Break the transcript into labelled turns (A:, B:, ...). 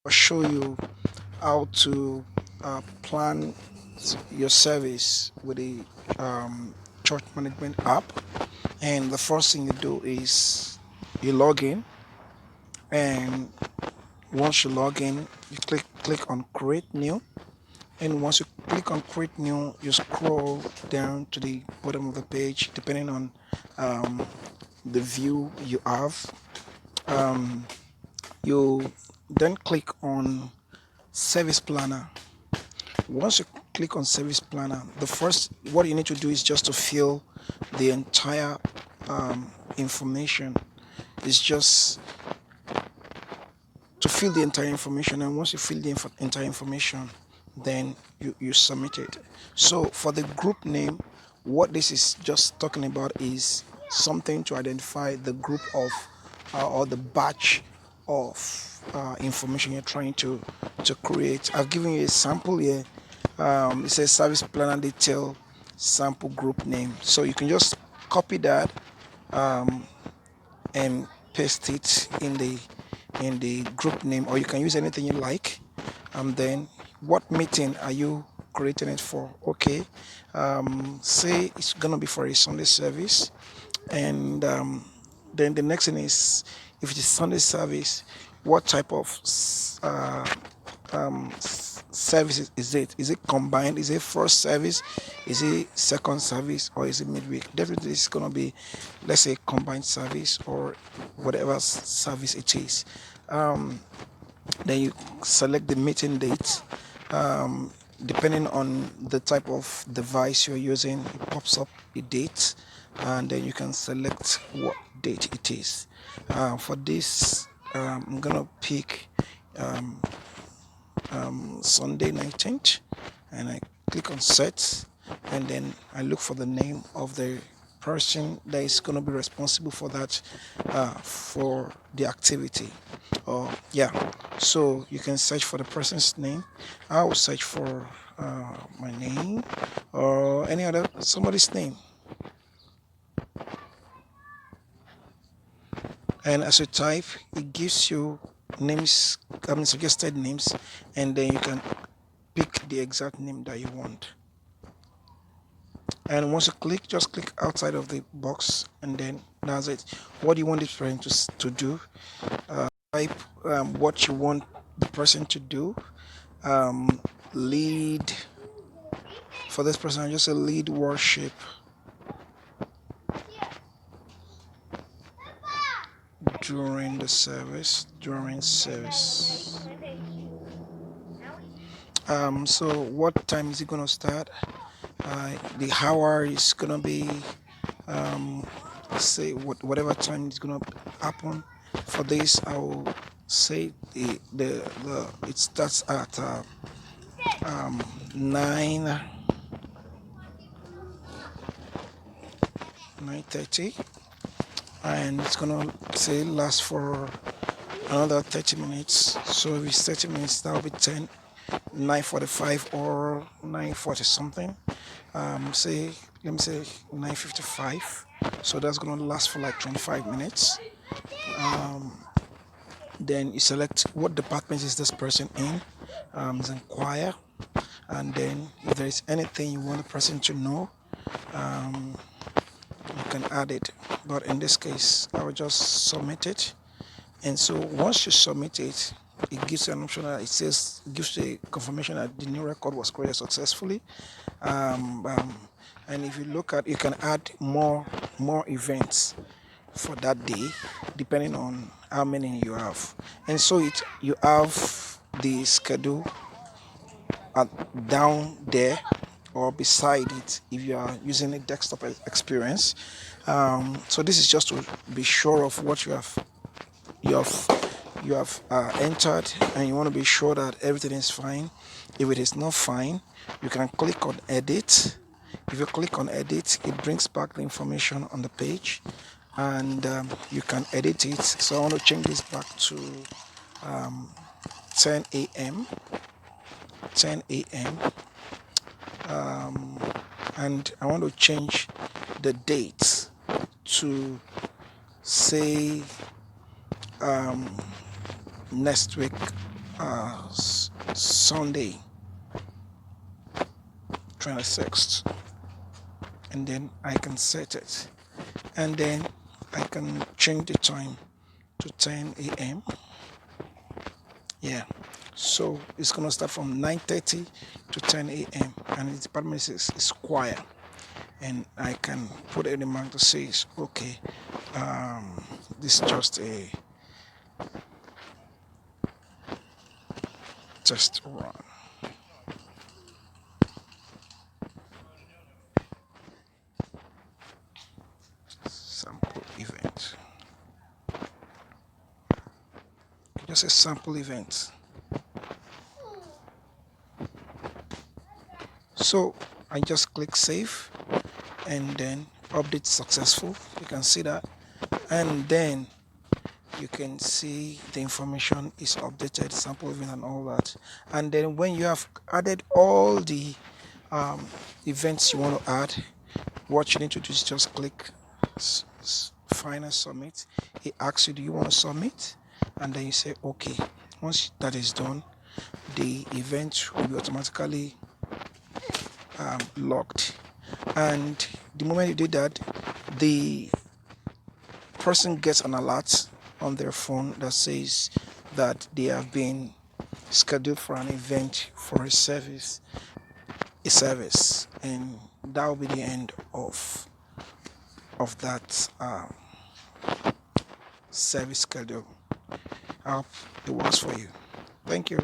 A: show you how to plan your service with the church management app. And the first thing you do is you log in, and once you log in, you click on create new. And once you click on create new, you scroll down to the bottom of the page, depending on um, the view you have. Um, you then click on service planner. Once you click on service planner, the first what you need to do is just to fill the entire information. It's just to fill the entire information, and once you fill the entire information, then you submit it. So for the group name, what this is just talking about is something to identify the group of or the batch of information you're trying to create. I've given you a sample here. It says service planner detail sample group name, so you can just copy that and paste it in the group name, or you can use anything you like. And then what meeting are you creating it for? Okay, say it's gonna be for a Sunday service. And then the next thing is, if it is Sunday service, what type of service is it? Is it combined? Is it first service? Is it second service? Or is it midweek? Definitely it's going to be, let's say, combined service, or whatever service it is. Then you select the meeting date. Depending on the type of device you're using, it pops up a date, and then you can select what date it is. For this, I'm gonna pick Sunday 19th, and I click on set, and then I look for the name of the person that is going to be responsible for that, for the activity. Yeah, so you can search for the person's name. I will search for my name, or any other somebody's name. And as you type, it gives you names, suggested names, and then you can pick the exact name that you want. And once you click, just click outside of the box, and then that's it. What do you want this person to do? Type what you want the person to do. Lead, for this person, I just say lead worship during the service. During service. So what time is it gonna start? The hour is gonna be say whatever time it's gonna happen. For this, I will say the it starts at 9:30, and it's gonna say last for another 30 minutes. So if it's 30 minutes, that'll be 9:45 or 9:40 something. Say, let me say 9:55. So that's gonna last for like 25 minutes. Then you select what department is this person in. It's in choir. And then if there is anything you want the person to know, you can add it. But in this case, I will just submit it. And so once you submit it, it gives you an option that gives you a confirmation that the new record was created successfully. Um, um, and if you look at, you can add more events for that day, depending on how many you have. And so you have the schedule down there or beside it if you are using a desktop experience. So this is just to be sure of what you have entered, and you want to be sure that everything is fine. If it is not fine, you can click on edit. If you click on edit, it brings back the information on the page, and you can edit it. So I want to change this back to 10 a.m. 10 a.m. And I want to change the date to say next week Sunday 26th, and then I can set it, and then I can change the time to 10 a.m. Yeah, so it's gonna start from 9:30 to 10 a.m. and the department is quiet, and I can put a remark that says, okay, um, this is just a test run, sample event, just a sample event. So I just click save, and then update successful. You can see that, and then you can see the information is updated, sample event and all that. And then when you have added all the um, events you want to add, what you need to do is just click final submit. It asks you, do you want to submit? And then you say okay. Once that is done, the event will be automatically locked, and the moment you do that, the person gets an alert on their phone that says that they have been scheduled for an event for a service, and that will be the end of that service schedule. I hope it works for you. Thank you.